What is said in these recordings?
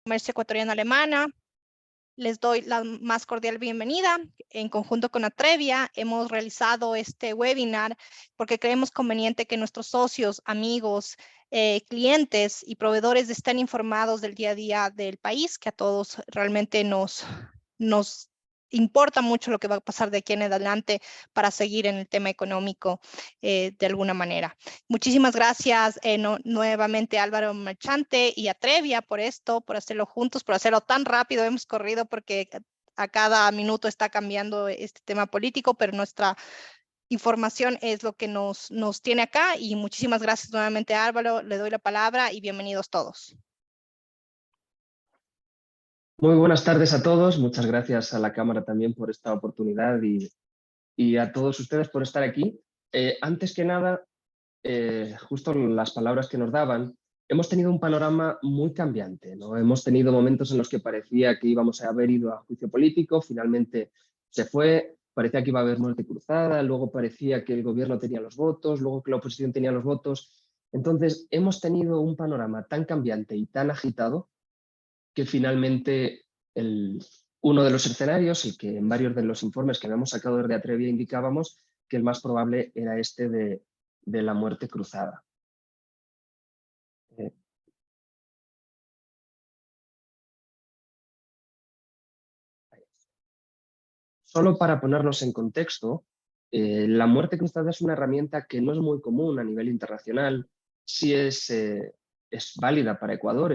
Comercio Ecuatoriana Alemana. Les doy la más cordial bienvenida. En conjunto con Atrevia hemos realizado este webinar porque creemos conveniente que nuestros socios, amigos, clientes y proveedores estén informados del día a día del país, que a todos realmente nos importa mucho lo que va a pasar de aquí en adelante para seguir en el tema económico de alguna manera. Muchísimas gracias nuevamente Álvaro Merchante y Atrevia por esto, por hacerlo juntos, por hacerlo tan rápido. Hemos corrido porque a cada minuto está cambiando este tema político, pero nuestra información es lo que nos tiene acá. Y muchísimas gracias nuevamente Álvaro, le doy la palabra y bienvenidos todos. Muy buenas tardes a todos, muchas gracias a la Cámara también por esta oportunidad y a todos ustedes por estar aquí. Antes que nada, justo las palabras que nos daban, hemos tenido un panorama muy cambiante, ¿no? Hemos tenido momentos en los que parecía que íbamos a haber ido a juicio político, finalmente se fue, parecía que iba a haber muerte cruzada, luego parecía que el gobierno tenía los votos, luego que la oposición tenía los votos. Entonces, hemos tenido un panorama tan cambiante y tan agitado que finalmente uno de los escenarios, y que en varios de los informes que habíamos sacado desde Atrevia indicábamos que el más probable era este de la muerte cruzada. Solo para ponernos en contexto, la muerte cruzada es una herramienta que no es muy común a nivel internacional, sí es válida para Ecuador,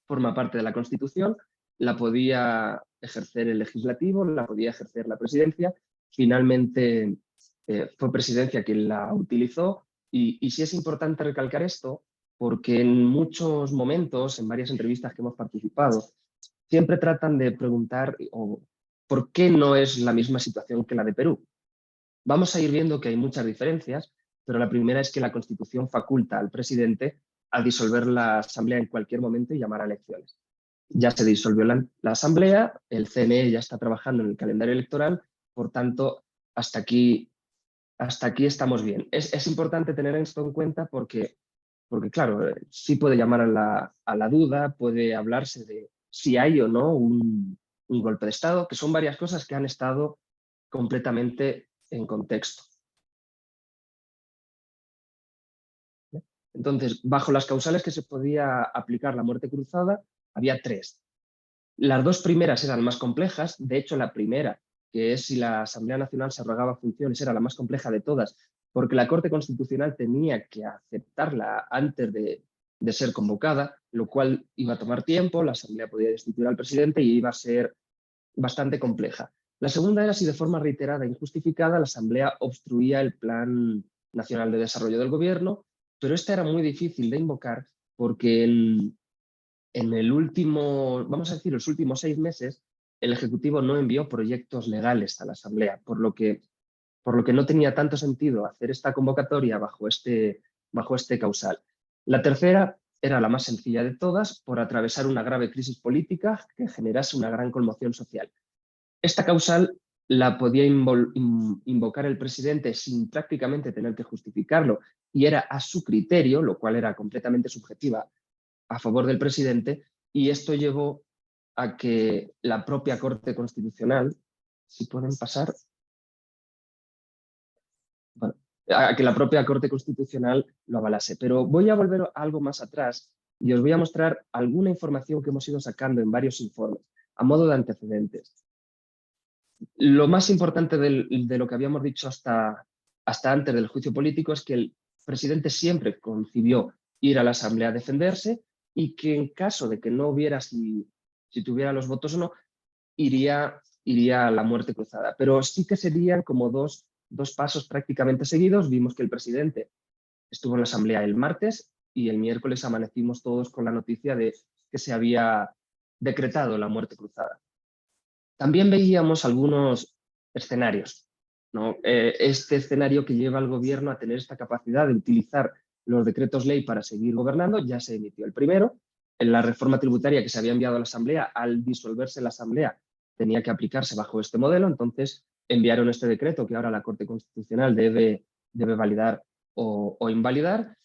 forma parte de la Constitución, la podía ejercer el legislativo, la podía ejercer la presidencia, finalmente fue presidencia quien la utilizó y sí es importante recalcar esto porque en muchos momentos, en varias entrevistas que hemos participado, siempre tratan de preguntar por qué no es la misma situación que la de Perú. Vamos a ir viendo que hay muchas diferencias, pero la primera es que la Constitución faculta al presidente a disolver la Asamblea en cualquier momento y llamar a elecciones. Ya se disolvió la Asamblea, el CNE ya está trabajando en el calendario electoral, por tanto, hasta aquí estamos bien. Es importante tener esto en cuenta porque claro, sí puede llamar a la duda, puede hablarse de si hay o no un golpe de Estado, que son varias cosas que han estado completamente en contexto. Entonces, bajo las causales que se podía aplicar la muerte cruzada, había tres. Las dos primeras eran más complejas, de hecho la primera, que es si la Asamblea Nacional se arrogaba funciones, era la más compleja de todas, porque la Corte Constitucional tenía que aceptarla antes de ser convocada, lo cual iba a tomar tiempo, la Asamblea podía destituir al presidente y iba a ser bastante compleja. La segunda era si de forma reiterada e injustificada la Asamblea obstruía el Plan Nacional de Desarrollo del Gobierno, pero esta era muy difícil de invocar porque en el último, vamos a decir, los últimos 6 meses, el Ejecutivo no envió proyectos legales a la Asamblea, por lo que no tenía tanto sentido hacer esta convocatoria bajo este causal. La tercera era la más sencilla de todas, por atravesar una grave crisis política que generase una gran conmoción social. Esta causal la podía invocar el presidente sin prácticamente tener que justificarlo y era a su criterio, lo cual era completamente subjetiva, a favor del presidente, y esto llevó a que la propia Corte Constitucional, si pueden pasar, bueno, a que la propia Corte Constitucional lo avalase. Pero voy a volver algo más atrás y os voy a mostrar alguna información que hemos ido sacando en varios informes, a modo de antecedentes. Lo más importante de lo que habíamos dicho hasta antes del juicio político es que el presidente siempre concibió ir a la Asamblea a defenderse y que en caso de que no hubiera si tuviera los votos o no, iría a la muerte cruzada. Pero sí que serían como dos pasos prácticamente seguidos. Vimos que el presidente estuvo en la Asamblea el martes y el miércoles amanecimos todos con la noticia de que se había decretado la muerte cruzada. También veíamos algunos escenarios, ¿no? Este escenario que lleva al gobierno a tener esta capacidad de utilizar los decretos ley para seguir gobernando, ya se emitió el primero. En la reforma tributaria que se había enviado a la Asamblea, al disolverse la Asamblea, tenía que aplicarse bajo este modelo, entonces enviaron este decreto que ahora la Corte Constitucional debe validar o invalidar.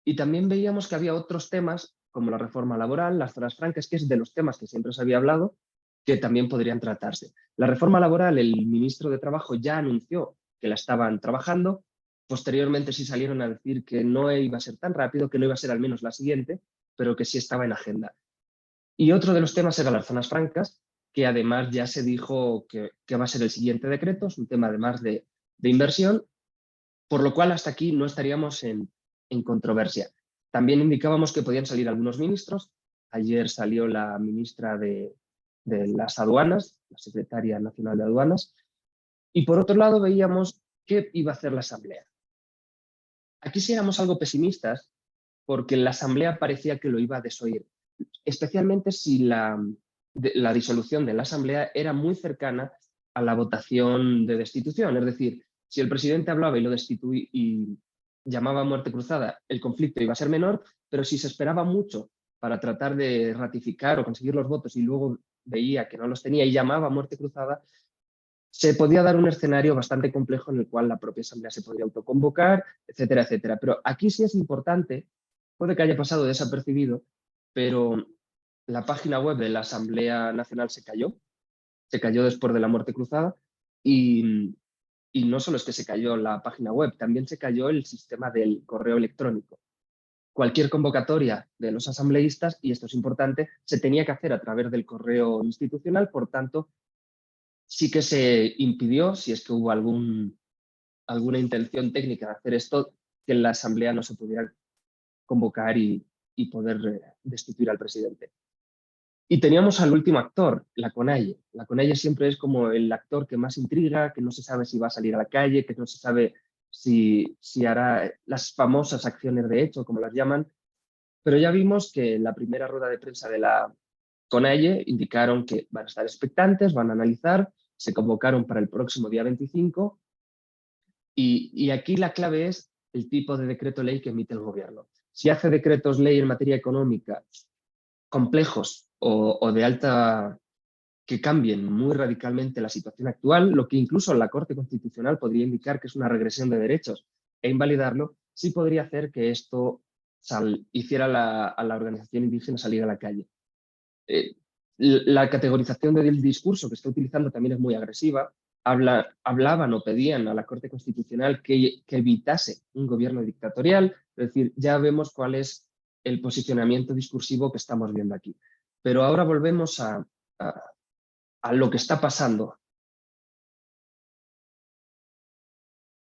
Y también veíamos que había otros temas como la reforma laboral, las zonas francas, que es de los temas que siempre se había hablado, que también podrían tratarse. La reforma laboral, el ministro de Trabajo ya anunció que la estaban trabajando. Posteriormente sí salieron a decir que no iba a ser tan rápido, que no iba a ser al menos la siguiente, pero que sí estaba en agenda. Y otro de los temas era las zonas francas, que además ya se dijo que va a ser el siguiente decreto, es un tema además de inversión, por lo cual hasta aquí no estaríamos en controversia. También indicábamos que podían salir algunos ministros. Ayer salió la ministra de las aduanas, la secretaria nacional de aduanas, y por otro lado veíamos qué iba a hacer la Asamblea. Aquí sí éramos algo pesimistas porque la Asamblea parecía que lo iba a desoír, especialmente si la disolución de la Asamblea era muy cercana a la votación de destitución. Es decir, si el presidente hablaba y lo destituía y llamaba a muerte cruzada, el conflicto iba a ser menor, pero si se esperaba mucho para tratar de ratificar o conseguir los votos y luego veía que no los tenía y llamaba a muerte cruzada, se podía dar un escenario bastante complejo en el cual la propia Asamblea se podría autoconvocar, etcétera, etcétera. Pero aquí sí es importante, puede que haya pasado desapercibido, pero la página web de la Asamblea Nacional se cayó después de la muerte cruzada y no solo es que se cayó la página web, también se cayó el sistema del correo electrónico. Cualquier convocatoria de los asambleístas, y esto es importante, se tenía que hacer a través del correo institucional, por tanto, sí que se impidió, si es que hubo alguna intención técnica de hacer esto, que en la Asamblea no se pudiera convocar y poder destituir al presidente. Y teníamos al último actor, la CONAIE. La CONAIE siempre es como el actor que más intriga, que no se sabe si va a salir a la calle, que no se sabe si hará las famosas acciones de hecho, como las llaman. Pero ya vimos que en la primera rueda de prensa de la CONAIE indicaron que van a estar expectantes, van a analizar, se convocaron para el próximo día 25 y aquí la clave es el tipo de decreto ley que emite el gobierno. Si hace decretos ley en materia económica complejos o de alta, que cambien muy radicalmente la situación actual, lo que incluso la Corte Constitucional podría indicar que es una regresión de derechos e invalidarlo, sí podría hacer que esto hiciera a la organización indígena salir a la calle. La categorización del discurso que está utilizando también es muy agresiva. Hablaban o pedían a la Corte Constitucional que evitase un gobierno dictatorial. Es decir, ya vemos cuál es el posicionamiento discursivo que estamos viendo aquí. Pero ahora volvemos a lo que está pasando.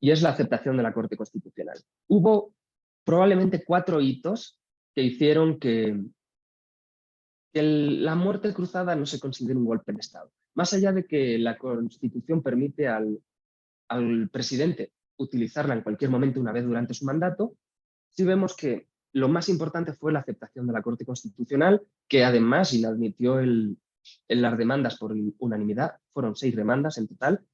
Y es la aceptación de la Corte Constitucional. Hubo probablemente 4 hitos que hicieron que la muerte cruzada no se considere un golpe de Estado. Más allá de que la Constitución permite al presidente utilizarla en cualquier momento una vez durante su mandato, sí vemos que lo más importante fue la aceptación de la Corte Constitucional, que además inadmitió las demandas por unanimidad, fueron 6 demandas en total.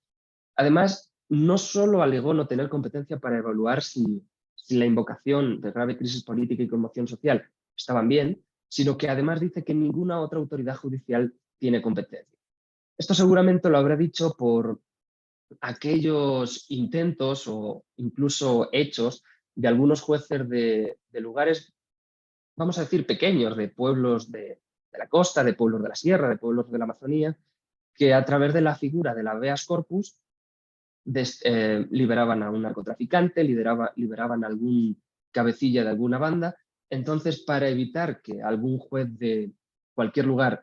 Además, no solo alegó no tener competencia para evaluar si la invocación de grave crisis política y conmoción social estaban bien, sino que además dice que ninguna otra autoridad judicial tiene competencia. Esto seguramente lo habrá dicho por aquellos intentos o incluso hechos de algunos jueces de lugares, vamos a decir, pequeños, de pueblos de la costa, de pueblos de la sierra, de pueblos de la Amazonía, que a través de la figura del habeas corpus liberaban a un narcotraficante, liberaban a algún cabecilla de alguna banda. Entonces, para evitar que algún juez de cualquier lugar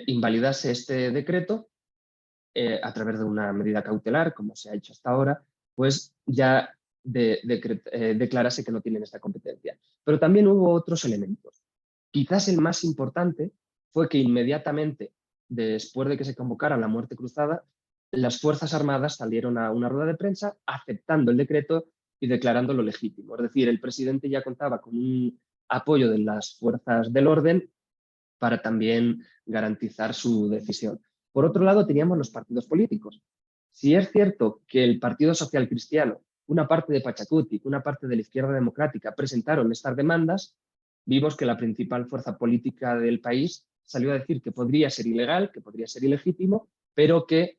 invalidase este decreto, a través de una medida cautelar, como se ha hecho hasta ahora, pues ya declarase que no tienen esta competencia. Pero también hubo otros elementos. Quizás el más importante fue que inmediatamente, después de que se convocara la muerte cruzada, las Fuerzas Armadas salieron a una rueda de prensa aceptando el decreto y declarándolo legítimo. Es decir, el presidente ya contaba con un apoyo de las fuerzas del orden para también garantizar su decisión. Por otro lado, teníamos los partidos políticos. Si es cierto que el Partido Social Cristiano, una parte de Pachacuti, una parte de la Izquierda Democrática presentaron estas demandas, vimos que la principal fuerza política del país salió a decir que podría ser ilegal, que podría ser ilegítimo, pero que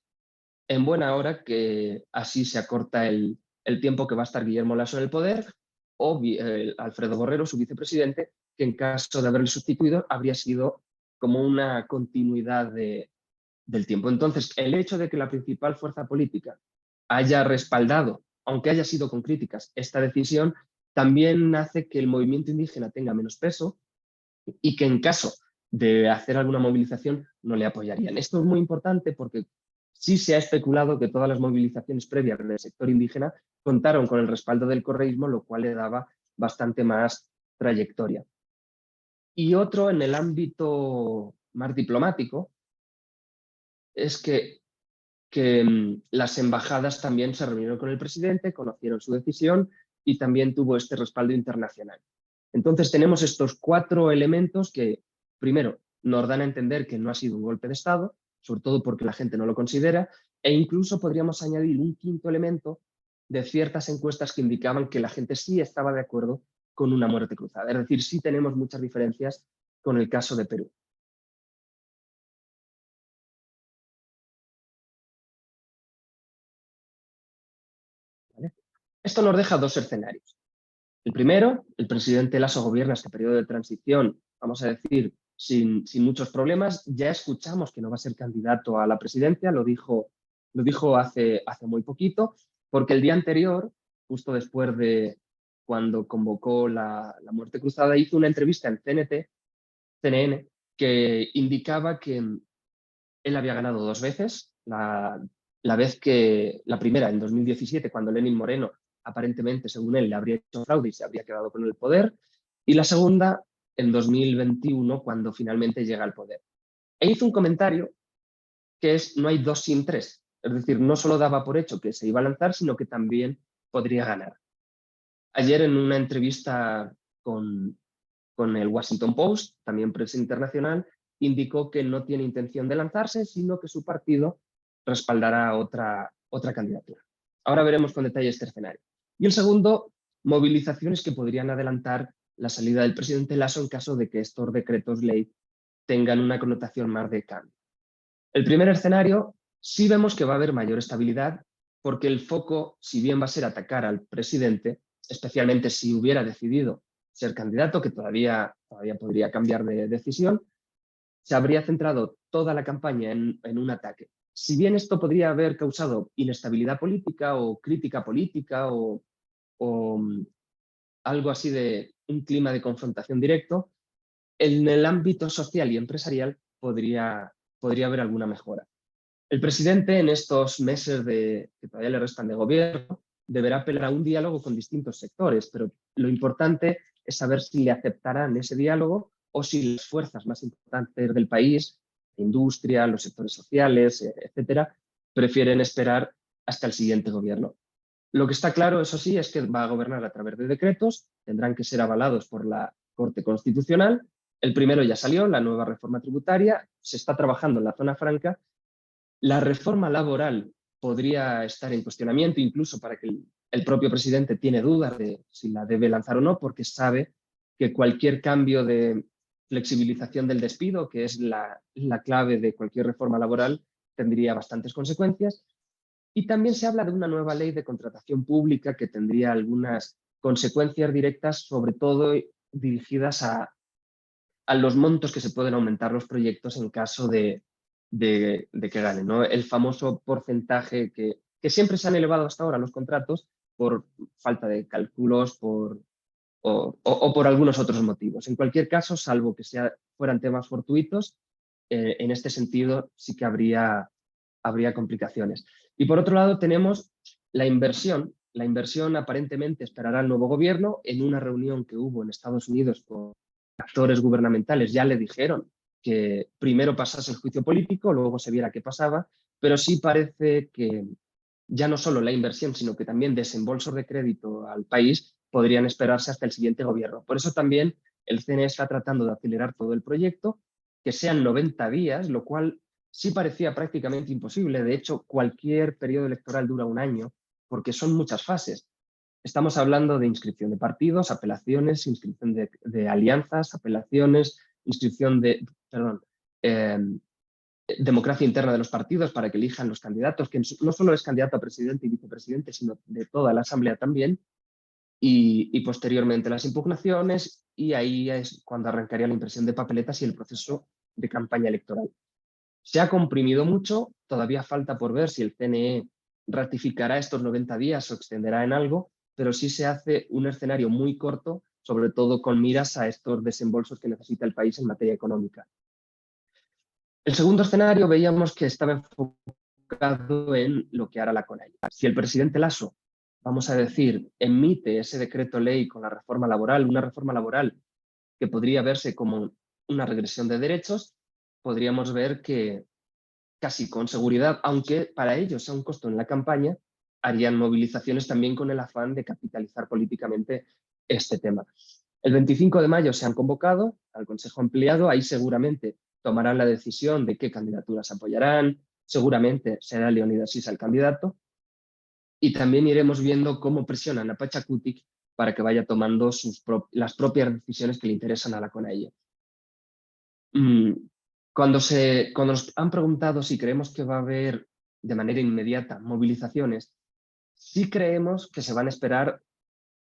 en buena hora, que así se acorta el tiempo que va a estar Guillermo Lasso en el poder, o Alfredo Borrero, su vicepresidente, que en caso de haberle sustituido habría sido como una continuidad del tiempo. Entonces, el hecho de que la principal fuerza política haya respaldado, aunque haya sido con críticas, esta decisión, también hace que el movimiento indígena tenga menos peso y que en caso de hacer alguna movilización no le apoyarían. Esto es muy importante porque sí se ha especulado que todas las movilizaciones previas del sector indígena contaron con el respaldo del correísmo, lo cual le daba bastante más trayectoria. Y otro en el ámbito más diplomático es que las embajadas también se reunieron con el presidente, conocieron su decisión y también tuvo este respaldo internacional. Entonces tenemos estos 4 elementos que, primero, nos dan a entender que no ha sido un golpe de Estado, sobre todo porque la gente no lo considera, e incluso podríamos añadir un 5.º elemento de ciertas encuestas que indicaban que la gente sí estaba de acuerdo con una muerte cruzada. Es decir, sí tenemos muchas diferencias con el caso de Perú. ¿Vale? Esto nos deja 2 escenarios. El primero, el presidente Lasso gobierna este periodo de transición, vamos a decir, sin muchos problemas. Ya escuchamos que no va a ser candidato a la presidencia, lo dijo hace muy poquito, porque el día anterior, justo después de cuando convocó la muerte cruzada, hizo una entrevista en CNN, que indicaba que él había ganado 2 veces, la primera en 2017, cuando Lenín Moreno aparentemente, según él, le habría hecho fraude y se habría quedado con el poder, y la segunda en 2021, cuando finalmente llega al poder. E hizo un comentario que es: no hay 2 sin 3. Es decir, no solo daba por hecho que se iba a lanzar, sino que también podría ganar. Ayer, en una entrevista con el Washington Post, también prensa internacional, indicó que no tiene intención de lanzarse, sino que su partido respaldará otra candidatura. Ahora veremos con detalle este escenario. Y el segundo, movilizaciones que podrían adelantar la salida del presidente Lasso en caso de que estos decretos ley tengan una connotación más de cambio. El primer escenario, sí vemos que va a haber mayor estabilidad, porque el foco, si bien va a ser atacar al presidente, especialmente si hubiera decidido ser candidato, que todavía podría cambiar de decisión, se habría centrado toda la campaña en un ataque. Si bien esto podría haber causado inestabilidad política o crítica política o algo así de un clima de confrontación directo, en el ámbito social y empresarial podría haber alguna mejora. El presidente, en estos meses que todavía le restan de gobierno, deberá apelar a un diálogo con distintos sectores, pero lo importante es saber si le aceptarán ese diálogo o si las fuerzas más importantes del país, la industria, los sectores sociales, etcétera, prefieren esperar hasta el siguiente gobierno. Lo que está claro, eso sí, es que va a gobernar a través de decretos, tendrán que ser avalados por la Corte Constitucional. El primero ya salió, la nueva reforma tributaria, se está trabajando en la zona franca. La reforma laboral podría estar en cuestionamiento, incluso para que el propio presidente tiene dudas de si la debe lanzar o no, porque sabe que cualquier cambio de flexibilización del despido, que es la clave de cualquier reforma laboral, tendría bastantes consecuencias. Y también se habla de una nueva ley de contratación pública que tendría algunas consecuencias directas, sobre todo dirigidas a los montos que se pueden aumentar los proyectos en caso de que ganen, ¿no? El famoso porcentaje que siempre se han elevado hasta ahora los contratos por falta de cálculos o por algunos otros motivos. En cualquier caso, salvo que fueran temas fortuitos, en este sentido sí que habría complicaciones. Y por otro lado tenemos la inversión. La inversión aparentemente esperará el nuevo gobierno. En una reunión que hubo en Estados Unidos con actores gubernamentales ya le dijeron que primero pasase el juicio político, luego se viera qué pasaba, pero sí parece que ya no solo la inversión, sino que también desembolsos de crédito al país podrían esperarse hasta el siguiente gobierno. Por eso también el CNE está tratando de acelerar todo el proyecto, que sean 90 días, lo cual sí parecía prácticamente imposible. De hecho, cualquier periodo electoral dura un año, porque son muchas fases. Estamos hablando de inscripción de partidos, apelaciones, inscripción de alianzas, apelaciones, democracia interna de los partidos para que elijan los candidatos, que no solo es candidato a presidente y vicepresidente, sino de toda la asamblea también. y posteriormente las impugnaciones, y ahí es cuando arrancaría la impresión de papeletas y el proceso de campaña electoral. Se ha comprimido mucho, todavía falta por ver si el CNE ratificará estos 90 días o extenderá en algo, pero sí se hace un escenario muy corto, sobre todo con miras a estos desembolsos que necesita el país en materia económica. El segundo escenario veíamos que estaba enfocado en lo que hará la CONAIE. Si el presidente Lasso, vamos a decir, emite ese decreto ley con la reforma laboral, una reforma laboral que podría verse como una regresión de derechos, podríamos ver que casi con seguridad, aunque para ellos sea un costo en la campaña, harían movilizaciones también con el afán de capitalizar políticamente este tema. El 25 de mayo se han convocado al Consejo Ampliado, ahí seguramente tomarán la decisión de qué candidaturas apoyarán, seguramente será Leonidas Issa el candidato, y también iremos viendo cómo presionan a Pachacutic para que vaya tomando las propias decisiones que le interesan a la CONAIE. Cuando nos han preguntado si creemos que va a haber de manera inmediata movilizaciones, sí creemos que se van a esperar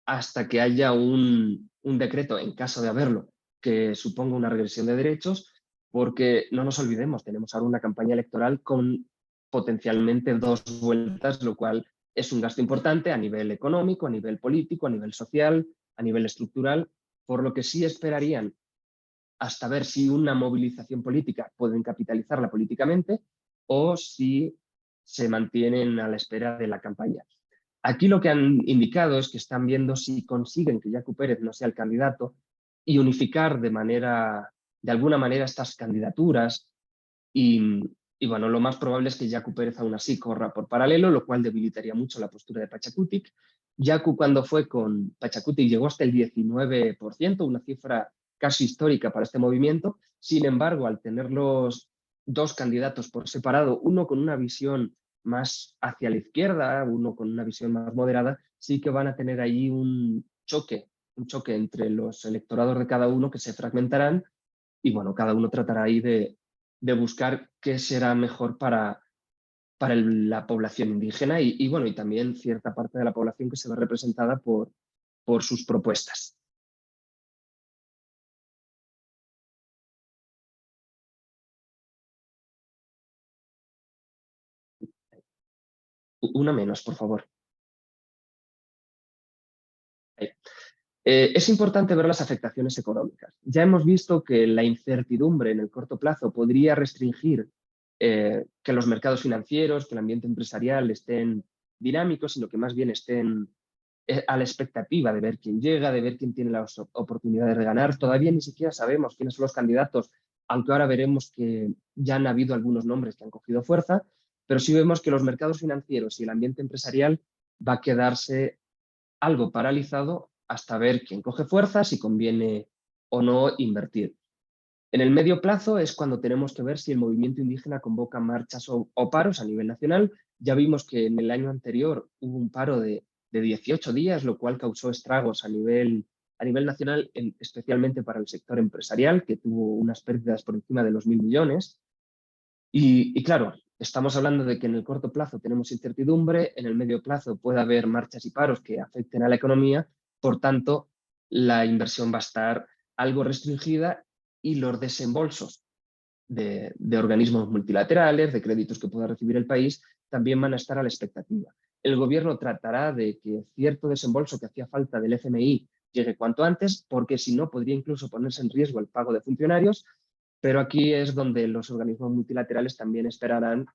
hasta que haya un decreto, en caso de haberlo, que suponga una regresión de derechos, porque no nos olvidemos, tenemos ahora una campaña electoral con potencialmente 2 vueltas, lo cual es un gasto importante a nivel económico, a nivel político, a nivel social, a nivel estructural, por lo que sí esperarían hasta ver si una movilización política pueden capitalizarla políticamente o si se mantienen a la espera de la campaña. Aquí lo que han indicado es que están viendo si consiguen que Yacu Pérez no sea el candidato y unificar de alguna manera estas candidaturas y bueno, lo más probable es que Yacu Pérez aún así corra por paralelo, lo cual debilitaría mucho la postura de Pachacutic. Yacu cuando fue con Pachacutic llegó hasta el 19%, una cifra casi histórica para este movimiento. Sin embargo, al tener los 2 candidatos por separado, uno con una visión más hacia la izquierda, uno con una visión más moderada, sí que van a tener ahí un choque entre los electorados de cada uno que se fragmentarán y bueno, cada uno tratará ahí de buscar qué será mejor para la población indígena y bueno, y también cierta parte de la población que se ve representada por sus propuestas. Una menos, por favor. Es importante ver las afectaciones económicas. Ya hemos visto que la incertidumbre en el corto plazo podría restringir que los mercados financieros, que el ambiente empresarial estén dinámicos, sino que más bien estén a la expectativa de ver quién llega, de ver quién tiene las oportunidades de ganar. Todavía ni siquiera sabemos quiénes son los candidatos, aunque ahora veremos que ya han habido algunos nombres que han cogido fuerza, pero sí vemos que los mercados financieros y el ambiente empresarial va a quedarse algo paralizado hasta ver quién coge fuerza, si conviene o no invertir. En el medio plazo es cuando tenemos que ver si el movimiento indígena convoca marchas o paros a nivel nacional. Ya vimos que en el año anterior hubo un paro de 18 días, lo cual causó estragos a nivel nacional, especialmente para el sector empresarial, que tuvo unas pérdidas por encima de los 1.000 millones. Y claro, estamos hablando de que en el corto plazo tenemos incertidumbre, en el medio plazo puede haber marchas y paros que afecten a la economía, por tanto, la inversión va a estar algo restringida y los desembolsos de organismos multilaterales, de créditos que pueda recibir el país, también van a estar a la expectativa. El gobierno tratará de que cierto desembolso que hacía falta del FMI llegue cuanto antes, porque si no podría incluso ponerse en riesgo el pago de funcionarios, pero aquí es donde los organismos multilaterales también esperarán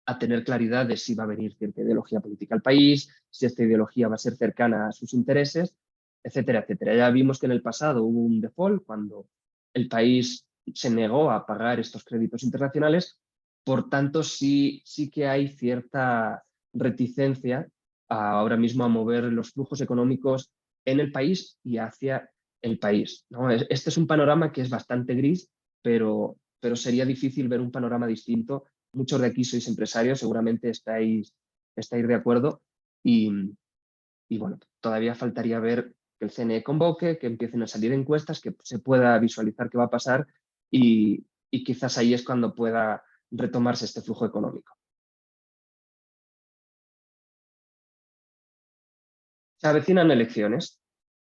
a tener claridad de si va a venir cierta ideología política al país, si esta ideología va a ser cercana a sus intereses, etcétera, etcétera. Ya vimos que en el pasado hubo un default cuando el país se negó a pagar estos créditos internacionales, por tanto sí que hay cierta reticencia ahora mismo a mover los flujos económicos en el país y hacia el país, ¿no? Este es un panorama que es bastante gris, pero sería difícil ver un panorama distinto. Muchos de aquí sois empresarios, seguramente estáis de acuerdo y bueno, todavía faltaría ver que el CNE convoque, que empiecen a salir encuestas, que se pueda visualizar qué va a pasar y quizás ahí es cuando pueda retomarse este flujo económico. Se avecinan elecciones,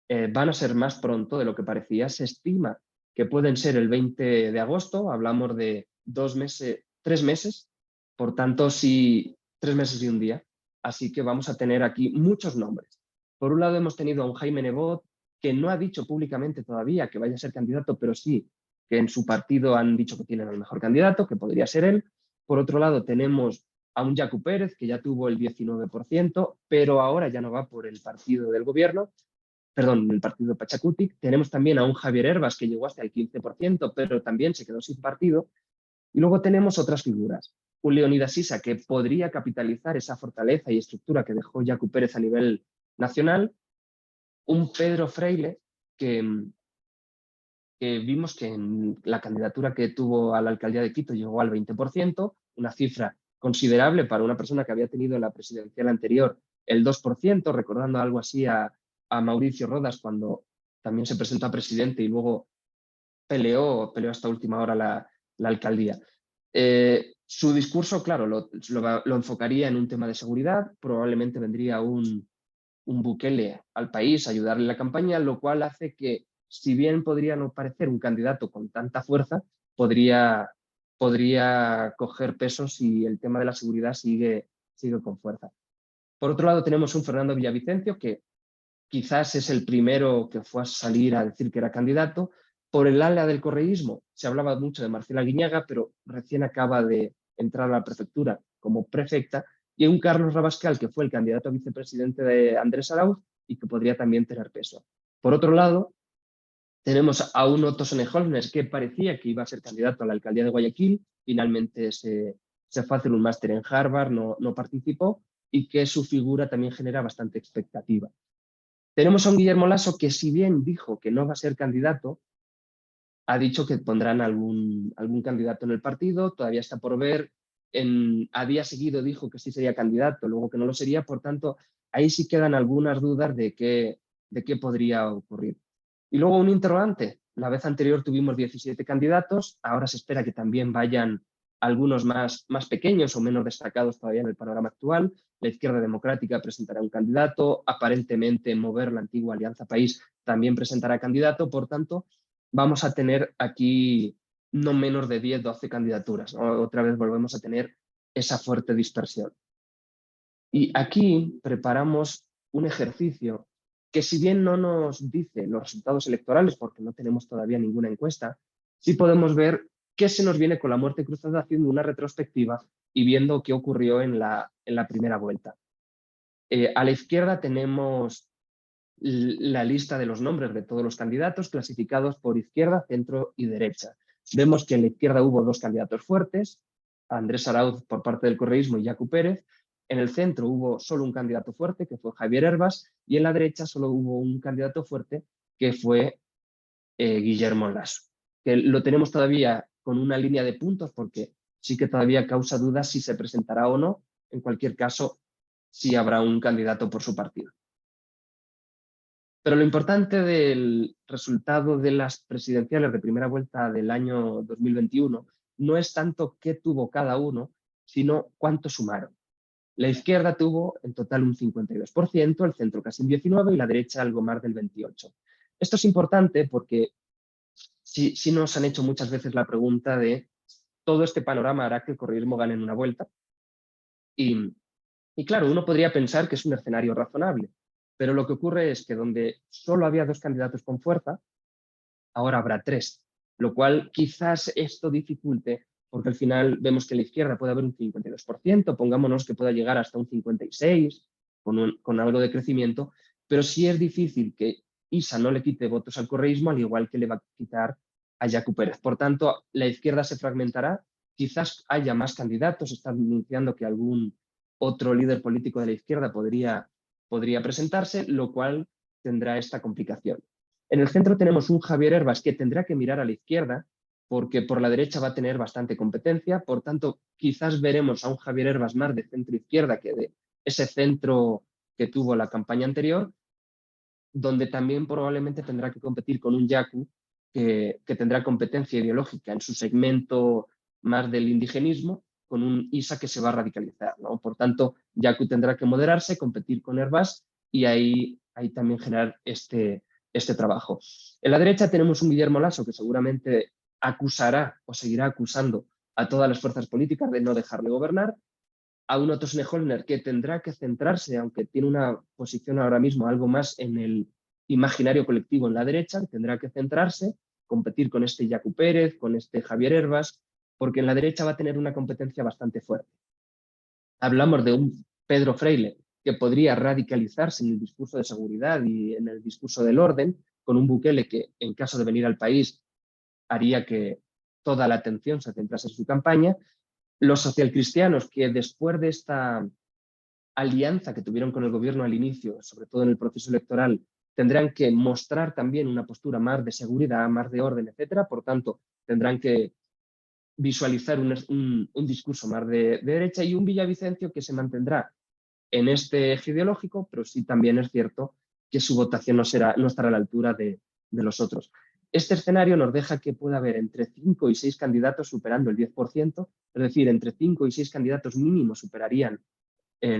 van a ser más pronto de lo que parecía. Se estima que pueden ser el 20 de agosto, hablamos de 3 meses, por tanto, sí, 3 meses y un día. Así que vamos a tener aquí muchos nombres. Por un lado hemos tenido a un Jaime Nebot, que no ha dicho públicamente todavía que vaya a ser candidato, pero sí que en su partido han dicho que tienen al mejor candidato, que podría ser él. Por otro lado tenemos a un Yacu Pérez, que ya tuvo el 19%, pero ahora ya no va por el partido del gobierno, perdón, el partido de Pachacutic. Tenemos también a un Javier Herbas, que llegó hasta el 15%, pero también se quedó sin partido. Y luego tenemos otras figuras. Un Leonidas Issa, que podría capitalizar esa fortaleza y estructura que dejó Yacu Pérez a nivel nacional. Un Pedro Freile, que vimos que en la candidatura que tuvo a la alcaldía de Quito llegó al 20%, una cifra considerable para una persona que había tenido en la presidencial anterior el 2%, recordando algo así a Mauricio Rodas cuando también se presentó a presidente y luego peleó hasta última hora la alcaldía. Su discurso, claro, lo enfocaría en un tema de seguridad, probablemente vendría un Bukele al país a ayudarle en la campaña, lo cual hace que, si bien podría no parecer un candidato con tanta fuerza, podría coger peso si el tema de la seguridad sigue con fuerza. Por otro lado, tenemos un Fernando Villavicencio, que quizás es el primero que fue a salir a decir que era candidato. Por el ala del correísmo se hablaba mucho de Marcela Guiñaga, pero recién acaba de entrar a la prefectura como prefecta, y un Carlos Rabascal, que fue el candidato a vicepresidente de Andrés Arauz y que podría también tener peso. Por otro lado, tenemos a un Otto Senne-Holmnes, que parecía que iba a ser candidato a la alcaldía de Guayaquil, finalmente se fue a hacer un máster en Harvard, no participó, y que su figura también genera bastante expectativa. Tenemos a un Guillermo Lasso que, si bien dijo que no va a ser candidato, ha dicho que pondrán algún candidato en el partido, todavía está por ver. A día seguido dijo que sí sería candidato, luego que no lo sería, por tanto, ahí sí quedan algunas dudas de qué podría ocurrir. Y luego un interrogante. La vez anterior tuvimos 17 candidatos, ahora se espera que también vayan algunos más pequeños o menos destacados todavía en el panorama actual. La Izquierda Democrática presentará un candidato, aparentemente Mover, la antigua Alianza País, también presentará candidato, por tanto, vamos a tener aquí no menos de 10, 12 candidaturas, ¿no? Otra vez volvemos a tener esa fuerte dispersión. Y aquí preparamos un ejercicio que, si bien no nos dice los resultados electorales, porque no tenemos todavía ninguna encuesta, sí podemos ver qué se nos viene con la muerte cruzada, haciendo una retrospectiva y viendo qué ocurrió en la primera vuelta. A la izquierda tenemos la lista de los nombres de todos los candidatos clasificados por izquierda, centro y derecha. Vemos que en la izquierda hubo 2 candidatos fuertes, Andrés Arauz por parte del correísmo y Yacu Pérez. En el centro hubo solo un candidato fuerte, que fue Javier Herbas, y en la derecha solo hubo un candidato fuerte, que fue Guillermo Lasso, que lo tenemos todavía con una línea de puntos porque sí que todavía causa dudas si se presentará o no. En cualquier caso, sí habrá un candidato por su partido. Pero lo importante del resultado de las presidenciales de primera vuelta del año 2021 no es tanto qué tuvo cada uno, sino cuánto sumaron. La izquierda tuvo en total un 52%, el centro casi un 19% y la derecha algo más del 28%. Esto es importante porque sí nos han hecho muchas veces la pregunta de ¿todo este panorama hará que el correísmo gane en una vuelta? Y claro, uno podría pensar que es un escenario razonable, pero lo que ocurre es que donde solo había 2 candidatos con fuerza, ahora habrá 3, lo cual quizás esto dificulte, porque al final vemos que en la izquierda puede haber un 52%, pongámonos que pueda llegar hasta un 56%, con algo de crecimiento, pero sí es difícil que Issa no le quite votos al correísmo, al igual que le va a quitar a Yacu Pérez. Por tanto, la izquierda se fragmentará, quizás haya más candidatos, están anunciando que algún otro líder político de la izquierda podría presentarse, lo cual tendrá esta complicación. En el centro tenemos un Javier Herbas que tendrá que mirar a la izquierda, porque por la derecha va a tener bastante competencia, por tanto, quizás veremos a un Javier Herbas más de centro-izquierda que de ese centro que tuvo la campaña anterior, donde también probablemente tendrá que competir con un Yacu que tendrá competencia ideológica en su segmento más del indigenismo, con un Issa que se va a radicalizar, ¿no? Por tanto, Yacu tendrá que moderarse, competir con Herbas y ahí también generar este trabajo. En la derecha tenemos un Guillermo Lasso que seguramente acusará o seguirá acusando a todas las fuerzas políticas de no dejarle gobernar, a un Otto Schneeholdner que tendrá que centrarse, aunque tiene una posición ahora mismo algo más en el imaginario colectivo en la derecha, tendrá que centrarse, competir con este Yacu Pérez, con este Javier Herbas, porque en la derecha va a tener una competencia bastante fuerte. Hablamos de un Pedro Freile que podría radicalizarse en el discurso de seguridad y en el discurso del orden, con un Bukele que, en caso de venir al país, haría que toda la atención se centrase en su campaña. Los socialcristianos, que después de esta alianza que tuvieron con el gobierno al inicio, sobre todo en el proceso electoral, tendrán que mostrar también una postura más de seguridad, más de orden, etcétera. Por tanto, tendrán que visualizar un discurso más de derecha, y un Villavicencio que se mantendrá en este eje ideológico, pero sí también es cierto que su votación no estará a la altura de los otros. Este escenario nos deja que pueda haber entre 5 y 6 candidatos superando el 10%, es decir, entre 5 y 6 candidatos mínimo superarían hasta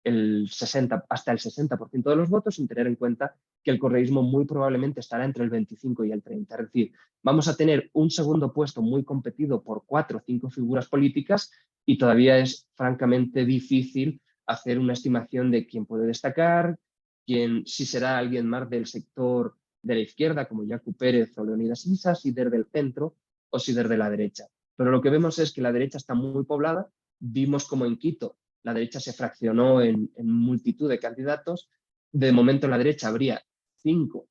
el 60% de los votos, sin tener en cuenta que el correísmo muy probablemente estará entre el 25 y el 30. Es decir, vamos a tener un segundo puesto muy competido por 4 o 5 figuras políticas, y todavía es francamente difícil hacer una estimación de quién puede destacar, si será alguien más del sector de la izquierda, como Yacu Pérez o Leonidas Issa, si desde el centro o si desde la derecha. Pero lo que vemos es que la derecha está muy poblada. Vimos como en Quito la derecha se fraccionó en multitud de candidatos. De momento en la derecha habría 5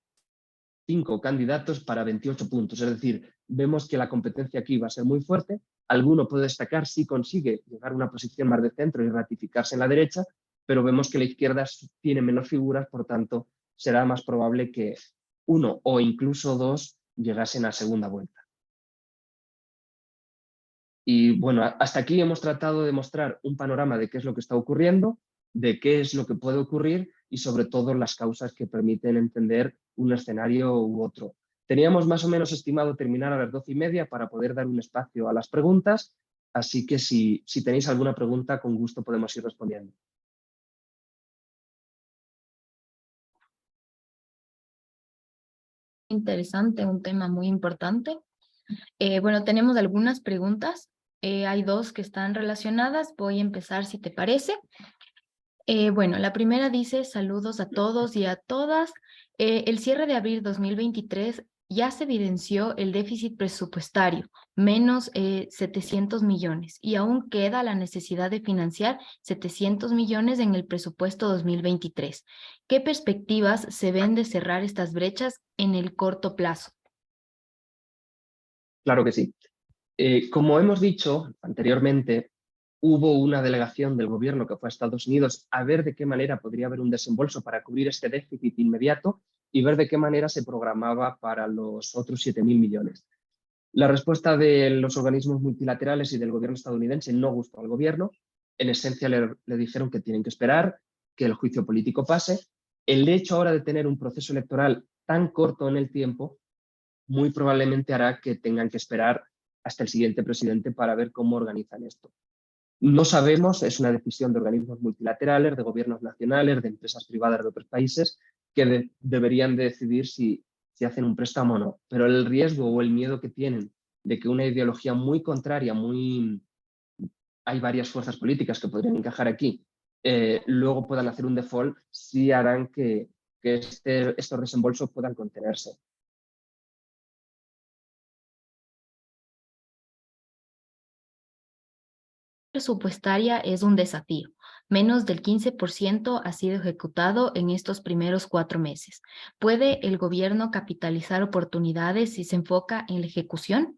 candidatos para 28 puntos. Es decir, vemos que la competencia aquí va a ser muy fuerte. Alguno puede destacar si consigue llegar a una posición más de centro y ratificarse en la derecha, pero vemos que la izquierda tiene menos figuras, por tanto, será más probable que 1 o incluso 2 llegasen a segunda vuelta. Y bueno, hasta aquí hemos tratado de mostrar un panorama de qué es lo que está ocurriendo, de qué es lo que puede ocurrir y sobre todo las causas que permiten entender un escenario u otro. Teníamos más o menos estimado terminar a las 12:30 para poder dar un espacio a las preguntas, así que si tenéis alguna pregunta, con gusto podemos ir respondiendo. Interesante, un tema muy importante. Bueno, tenemos algunas preguntas. Hay 2 que están relacionadas. Voy a empezar, si te parece. Bueno, la primera dice: saludos a todos y a todas. El cierre de abril 2023 ya se evidenció el déficit presupuestario, menos 700 millones, y aún queda la necesidad de financiar 700 millones en el presupuesto 2023. ¿Qué perspectivas se ven de cerrar estas brechas en el corto plazo? Claro que sí. Como hemos dicho anteriormente, hubo una delegación del gobierno que fue a Estados Unidos a ver de qué manera podría haber un desembolso para cubrir este déficit inmediato y ver de qué manera se programaba para los otros 7.000 millones. La respuesta de los organismos multilaterales y del gobierno estadounidense no gustó al gobierno. En esencia le dijeron que tienen que esperar que el juicio político pase. El hecho ahora de tener un proceso electoral tan corto en el tiempo muy probablemente hará que tengan que esperar hasta el siguiente presidente para ver cómo organizan esto. No sabemos, es una decisión de organismos multilaterales, de gobiernos nacionales, de empresas privadas de otros países, que deberían de decidir si hacen un préstamo o no. Pero el riesgo o el miedo que tienen de que una ideología muy contraria, hay varias fuerzas políticas que podrían encajar aquí, luego puedan hacer un default, sí harán que estos desembolsos puedan contenerse. Presupuestaria es un desafío. Menos del 15% ha sido ejecutado en estos primeros 4 meses. ¿Puede el gobierno capitalizar oportunidades si se enfoca en la ejecución?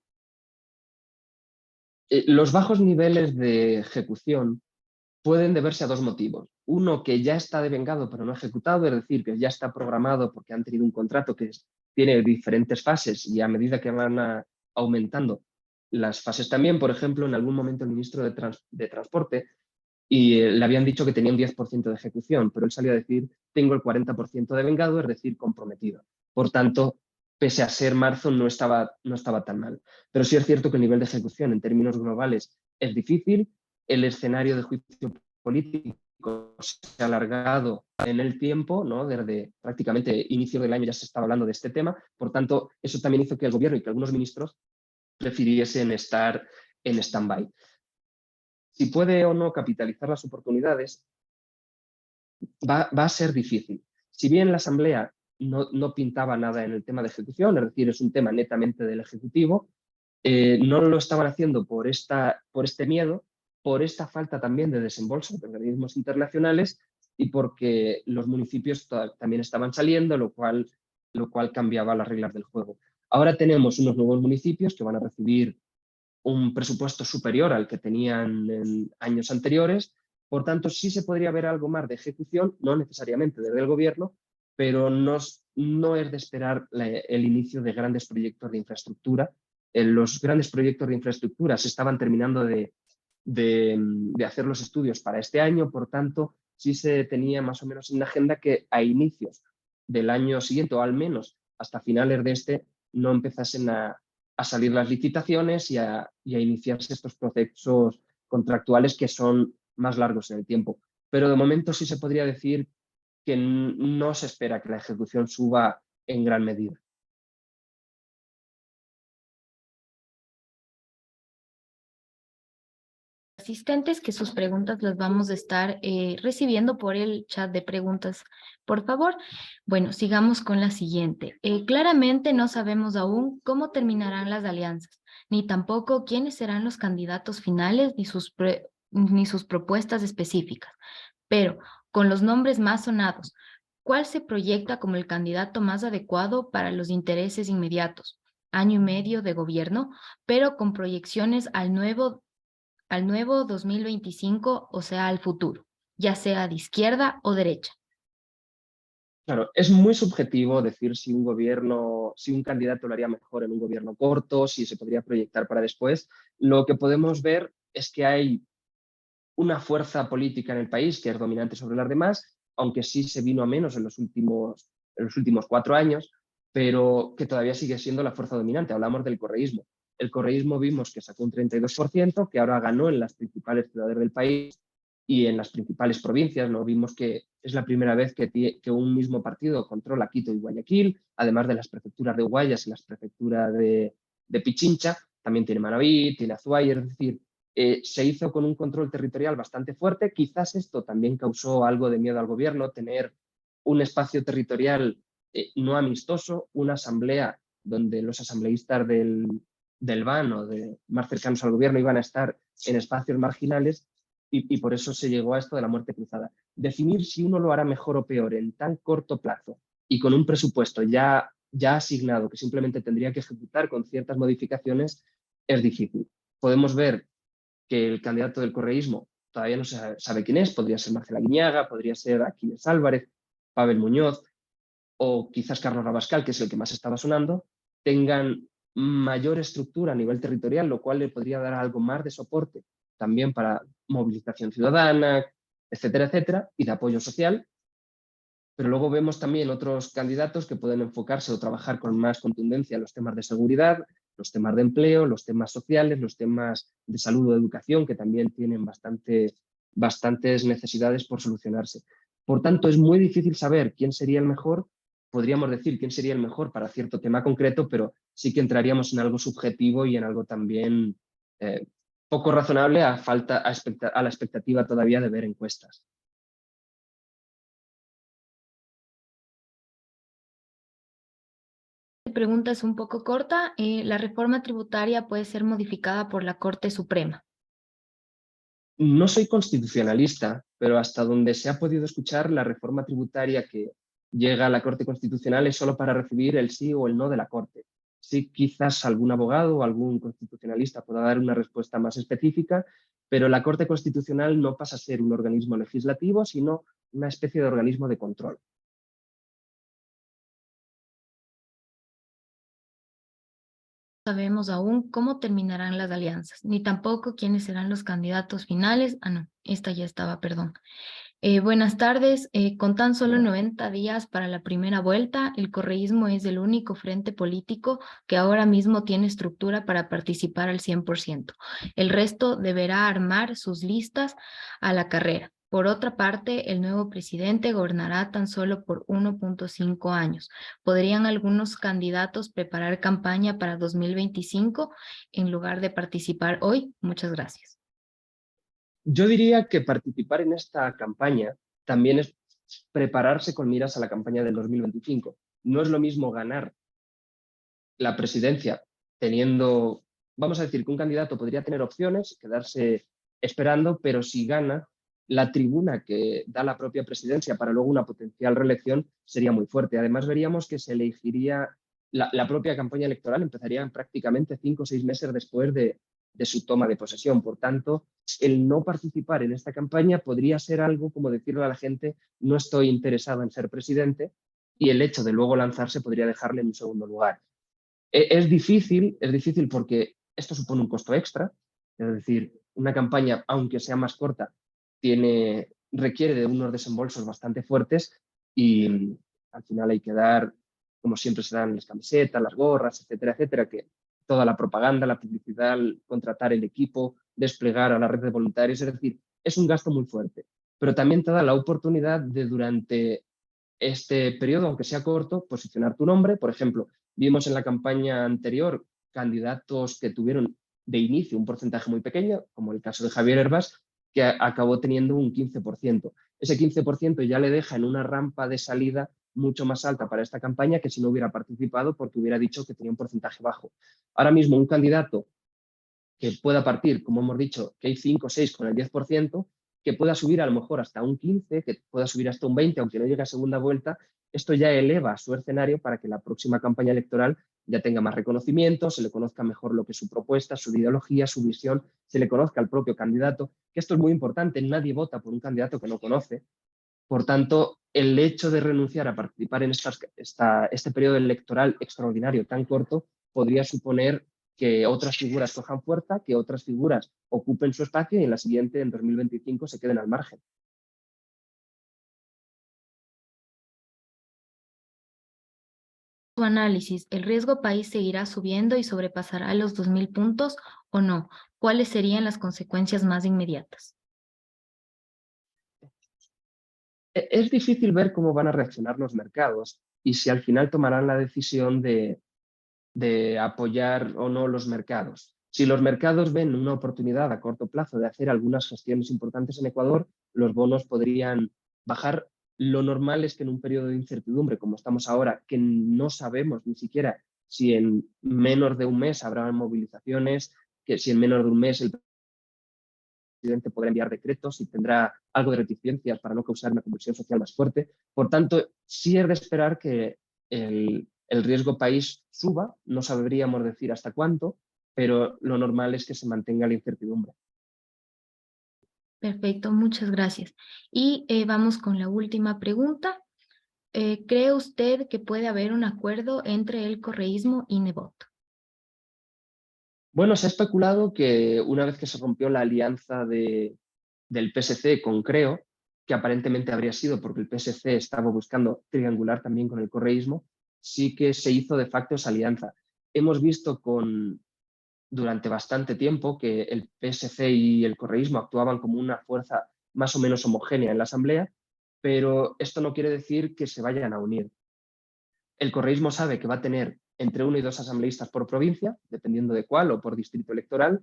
Los bajos niveles de ejecución pueden deberse a 2 motivos. Uno, que ya está devengado pero no ejecutado, es decir, que ya está programado porque han tenido un contrato que tiene diferentes fases, y a medida que van aumentando las fases también. Por ejemplo, en algún momento el ministro de Transporte le habían dicho que tenía un 10% de ejecución, pero él salió a decir: tengo el 40% devengado, es decir, comprometido. Por tanto, pese a ser marzo, no estaba tan mal. Pero sí es cierto que el nivel de ejecución en términos globales es difícil. El escenario de juicio político se ha alargado en el tiempo, ¿no? Desde prácticamente inicio del año ya se estaba hablando de este tema, por tanto, eso también hizo que el gobierno y que algunos ministros prefiriesen estar en stand-by. Si puede o no capitalizar las oportunidades, va a ser difícil. Si bien la Asamblea no pintaba nada en el tema de ejecución, es decir, es un tema netamente del Ejecutivo, no lo estaban haciendo por este miedo, por esta falta también de desembolso de organismos internacionales y porque los municipios también estaban saliendo, lo cual cambiaba las reglas del juego. Ahora tenemos unos nuevos municipios que van a recibir un presupuesto superior al que tenían en años anteriores. Por tanto, sí se podría ver algo más de ejecución, no necesariamente desde el gobierno, pero no es de esperar el inicio de grandes proyectos de infraestructura. Los grandes proyectos de infraestructura se estaban terminando de hacer los estudios para este año, por tanto, sí se tenía más o menos en la agenda que a inicios del año siguiente, o al menos hasta finales de este, no empezasen a salir las licitaciones y a iniciarse estos procesos contractuales que son más largos en el tiempo. Pero de momento sí se podría decir que no se espera que la ejecución suba en gran medida. Asistentes, que sus preguntas las vamos a estar recibiendo por el chat de preguntas, por favor. Bueno, sigamos con la siguiente. Claramente no sabemos aún cómo terminarán las alianzas, ni tampoco quiénes serán los candidatos finales, ni sus propuestas específicas. Pero con los nombres más sonados, ¿cuál se proyecta como el candidato más adecuado para los intereses inmediatos? Año y medio de gobierno, pero con proyecciones al nuevo 2025, o sea, al futuro, ya sea de izquierda o derecha. Claro, es muy subjetivo decir si un candidato lo haría mejor en un gobierno corto, si se podría proyectar para después. Lo que podemos ver es que hay una fuerza política en el país que es dominante sobre las demás, aunque sí se vino a menos en los últimos 4 años, pero que todavía sigue siendo la fuerza dominante. Hablamos del correísmo. El correísmo vimos que sacó un 32%, que ahora ganó en las principales ciudades del país y en las principales provincias. ¿No? Vimos que es la primera vez que un mismo partido controla Quito y Guayaquil, además de las prefecturas de Guayas y las prefecturas de Pichincha. También tiene Manabí, tiene Azuay, es decir, se hizo con un control territorial bastante fuerte. Quizás esto también causó algo de miedo al gobierno, tener un espacio territorial no amistoso, una asamblea donde los asambleístas del BAN o más cercanos al gobierno iban a estar en espacios marginales y por eso se llegó a esto de la muerte cruzada. Definir si uno lo hará mejor o peor en tan corto plazo y con un presupuesto ya asignado que simplemente tendría que ejecutar con ciertas modificaciones es difícil. Podemos ver que el candidato del correísmo todavía no se sabe quién es, podría ser Marcela Guiñaga, podría ser Aquiles Álvarez, Pavel Muñoz o quizás Carlos Rabascal, que es el que más estaba sonando, tengan mayor estructura a nivel territorial, lo cual le podría dar algo más de soporte también para movilización ciudadana, etcétera, etcétera, y de apoyo social. Pero luego vemos también otros candidatos que pueden enfocarse o trabajar con más contundencia en los temas de seguridad, los temas de empleo, los temas sociales, los temas de salud o educación, que también tienen bastantes necesidades por solucionarse. Por tanto, es muy difícil saber quién sería el mejor. Podríamos decir quién sería el mejor para cierto tema concreto, pero sí que entraríamos en algo subjetivo y en algo también poco razonable a la expectativa todavía de ver encuestas. Pregunta es un poco corta. ¿La reforma tributaria puede ser modificada por la Corte Suprema? No soy constitucionalista, pero hasta donde se ha podido escuchar, la reforma tributaria que llega a la Corte Constitucional es solo para recibir el sí o el no de la Corte. Sí, quizás algún abogado o algún constitucionalista pueda dar una respuesta más específica, pero la Corte Constitucional no pasa a ser un organismo legislativo, sino una especie de organismo de control. Sabemos aún cómo terminarán las alianzas, ni tampoco quiénes serán los candidatos finales. Ah, no, esta ya estaba, perdón. Buenas tardes. Con tan solo 90 días para la primera vuelta, el correísmo es el único frente político que ahora mismo tiene estructura para participar al 100%. El resto deberá armar sus listas a la carrera. Por otra parte, el nuevo presidente gobernará tan solo por 1.5 años. ¿Podrían algunos candidatos preparar campaña para 2025 en lugar de participar hoy? Muchas gracias. Yo diría que participar en esta campaña también es prepararse con miras a la campaña del 2025. No es lo mismo ganar la presidencia teniendo, vamos a decir que un candidato podría tener opciones, quedarse esperando, pero si gana, la tribuna que da la propia presidencia para luego una potencial reelección sería muy fuerte. Además, veríamos que se elegiría la propia campaña electoral, empezaría prácticamente 5 o 6 meses después de su toma de posesión. Por tanto, el no participar en esta campaña podría ser algo como decirle a la gente, no estoy interesado en ser presidente, y el hecho de luego lanzarse podría dejarle en un segundo lugar. Es difícil porque esto supone un costo extra, es decir, una campaña, aunque sea más corta, requiere de unos desembolsos bastante fuertes y al final hay que dar, como siempre se dan las camisetas, las gorras, etcétera, etcétera, que toda la propaganda, la publicidad, contratar el equipo, desplegar a la red de voluntarios, es decir, es un gasto muy fuerte, pero también te da la oportunidad de durante este periodo, aunque sea corto, posicionar tu nombre. Por ejemplo, vimos en la campaña anterior candidatos que tuvieron de inicio un porcentaje muy pequeño, como el caso de Javier Herbás, que acabó teniendo un 15%. Ese 15% ya le deja en una rampa de salida mucho más alta para esta campaña que si no hubiera participado porque hubiera dicho que tenía un porcentaje bajo. Ahora mismo un candidato que pueda partir, como hemos dicho, que hay 5 o 6 con el 10%, que pueda subir a lo mejor hasta un 15, que pueda subir hasta un 20, aunque no llegue a segunda vuelta, esto ya eleva su escenario para que la próxima campaña electoral ya tenga más reconocimiento, se le conozca mejor lo que es su propuesta, su ideología, su visión, se le conozca al propio candidato, que esto es muy importante, nadie vota por un candidato que no conoce. Por tanto, el hecho de renunciar a participar en este periodo electoral extraordinario tan corto podría suponer que otras figuras cojan fuerza, que otras figuras ocupen su espacio y en la siguiente, en 2025, se queden al margen. Tu análisis, ¿el riesgo país seguirá subiendo y sobrepasará los 2.000 puntos o no? ¿Cuáles serían las consecuencias más inmediatas? Es difícil ver cómo van a reaccionar los mercados y si al final tomarán la decisión de apoyar o no los mercados. Si los mercados ven una oportunidad a corto plazo de hacer algunas gestiones importantes en Ecuador, los bonos podrían bajar. Lo normal es que en un periodo de incertidumbre, como estamos ahora, que no sabemos ni siquiera si en menos de un mes habrá movilizaciones, que si en menos de un mes el presidente podrá enviar decretos y tendrá algo de reticencias para no causar una convulsión social más fuerte. Por tanto, sí es de esperar que el riesgo país suba, no sabríamos decir hasta cuánto, pero lo normal es que se mantenga la incertidumbre. Perfecto, muchas gracias. Y vamos con la última pregunta. ¿Cree usted que puede haber un acuerdo entre el correísmo y Nebot? Bueno, se ha especulado que una vez que se rompió la alianza del PSC con Creo, que aparentemente habría sido porque el PSC estaba buscando triangular también con el correísmo, sí que se hizo de facto esa alianza. Hemos visto durante bastante tiempo que el PSC y el correísmo actuaban como una fuerza más o menos homogénea en la Asamblea, pero esto no quiere decir que se vayan a unir. El correísmo sabe que va a tener entre 1 y 2 asambleístas por provincia, dependiendo de cuál o por distrito electoral.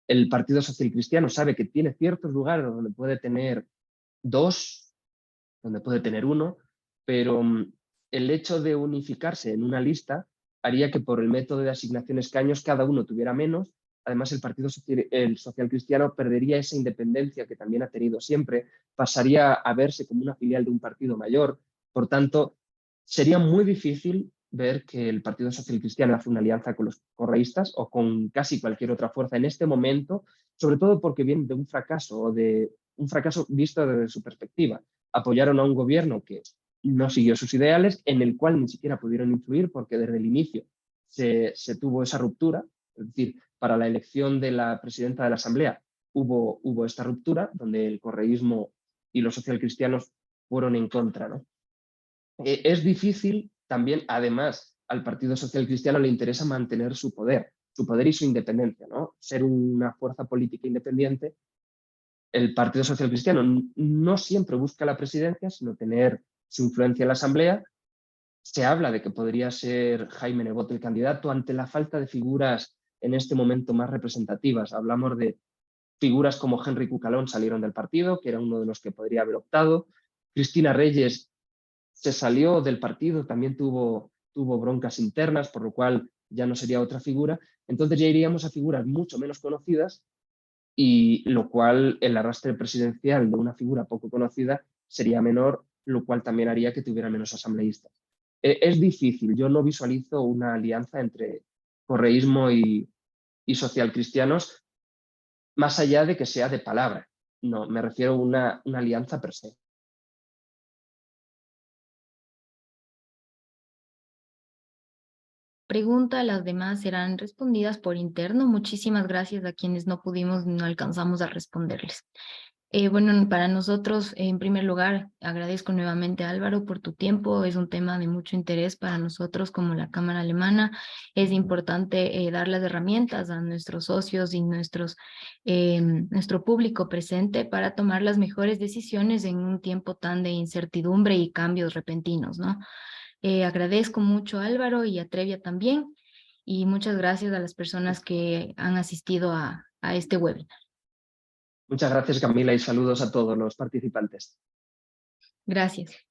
El Partido Social Cristiano sabe que tiene ciertos lugares donde puede tener 2, donde puede tener 1, pero el hecho de unificarse en una lista haría que por el método de asignación de escaños cada uno tuviera menos. Además, el Partido Social Cristiano perdería esa independencia que también ha tenido siempre, pasaría a verse como una filial de un partido mayor. Por tanto, sería muy difícil ver que el Partido Social Cristiano hace una alianza con los correístas o con casi cualquier otra fuerza en este momento, sobre todo porque viene de un fracaso o de un fracaso visto desde su perspectiva. Apoyaron a un gobierno que no siguió sus ideales, en el cual ni siquiera pudieron influir porque desde el inicio se tuvo esa ruptura, es decir, para la elección de la presidenta de la Asamblea hubo esta ruptura donde el correísmo y los socialcristianos fueron en contra, ¿no? Es difícil también, además, al Partido Social Cristiano le interesa mantener su poder y su independencia, ¿no? Ser una fuerza política independiente el Partido Social Cristiano no siempre busca la presidencia, sino tener su influencia en la Asamblea. Se habla de que podría ser Jaime Nebot el candidato ante la falta de figuras en este momento más representativas. Hablamos de figuras como Henry Cucalón salieron del partido, que era uno de los que podría haber optado. Cristina Reyes se salió del partido, también tuvo broncas internas, por lo cual ya no sería otra figura. Entonces ya iríamos a figuras mucho menos conocidas, y lo cual el arrastre presidencial de una figura poco conocida sería menor, lo cual también haría que tuviera menos asambleístas. Es difícil, yo no visualizo una alianza entre correísmo y socialcristianos, más allá de que sea de palabra. No, me refiero a una alianza per se. Pregunta, las demás serán respondidas por interno. Muchísimas gracias a quienes no alcanzamos a responderles. Bueno, para nosotros, en primer lugar, agradezco nuevamente a Álvaro por tu tiempo. Es un tema de mucho interés para nosotros como la Cámara Alemana. Es importante dar las herramientas a nuestros socios y nuestro público presente para tomar las mejores decisiones en un tiempo tan de incertidumbre y cambios repentinos, ¿no? Agradezco mucho a Álvaro y a Trevia también, y muchas gracias a las personas que han asistido a este webinar. Muchas gracias, Camila, y saludos a todos los participantes. Gracias.